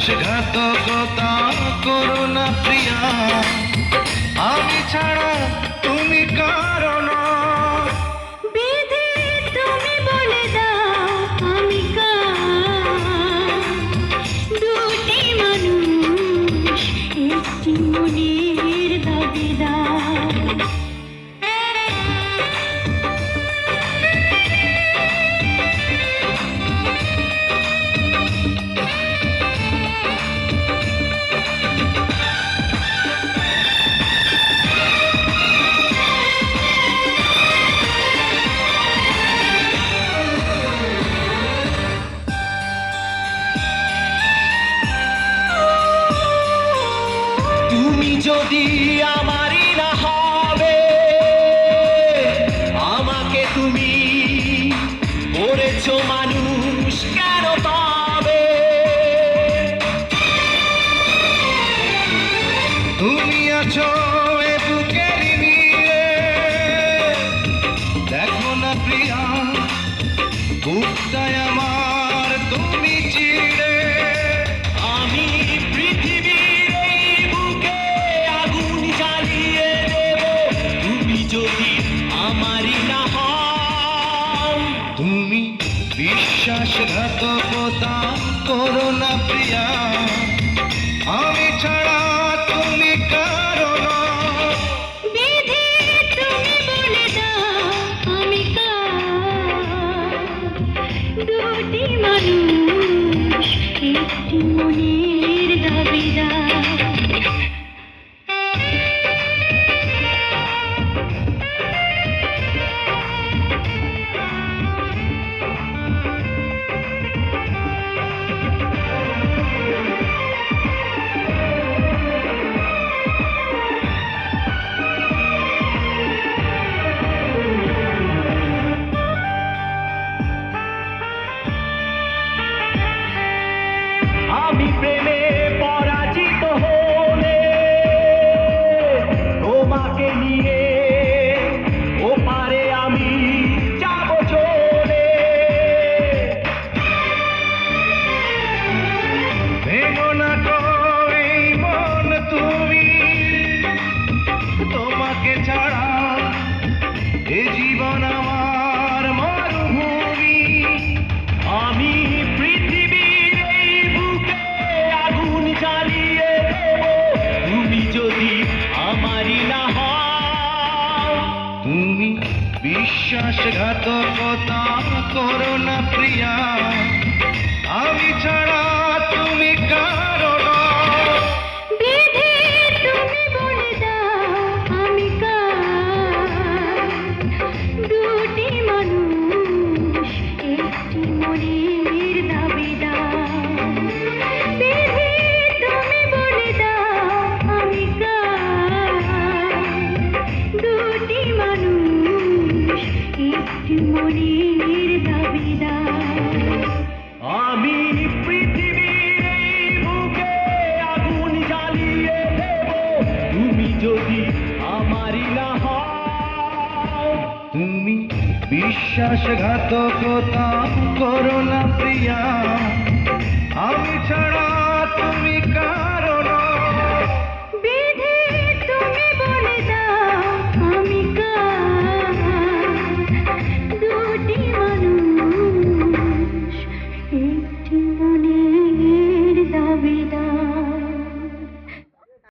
বিশ্বাসঘাতকতা করো না প্রিয়া, আমি ছাড়া তুমি কারো না। বিধি তুমি বলে দাও আমি কার, দুটি মানুষ একটি মনের দাবিদার। তুমি যদি আমারই না হবে, আমাকে তুমি করেছো মানুষ কেন তবে? তুমি আছো এ বুকের নীড়ে, দেখো না প্রিয়া বুকটায় আমার তুমি চিড়ে। আমি পৃথিবীর এই বুকে আগুন জ্বালিয়ে দেব, তুমি যদি আমারই না হও। তুমি বিশ্বাসঘাতকতা করো না প্রিয়া, আমি ছাড়া তুমি কারো না। বিধি তুমি বলে দাও আমি কার, দুটি মানুষ একটি মনের দাবিদার। আমি প্রেমে পরাজিত হলে তোমাকে নিয়ে ওপারে আমি যাব চলে। ভেঙো না তো এই মন তুমি, তোমাকে ছাড়া এ জীবন আমার মরুভূমি। আমি পৃথিবীর এই বুকে আগুন জ্বালিয়ে দেব, তুমি যদি আমারই না হও। তুমি বিশ্বাসঘাতকতা করো না প্রিয়া, আমি ছাড়া তুমি কারো না। বিধি তুমি বলে দাও আমি কার, দুটি মানুষ একটি মনের দাবিদার। বিধি তুমি বলে দাও আমি কার, দুটি মানুষ একটি মনের দাবিদার। আমি পৃথিবীর এই বুকে আগুন জ্বালিয়ে দেব, তুমি যদি আমারই না হও। তুমি বিশ্বাসঘাতকতা করো না প্রিয়া, আমি ছাড়া তুমি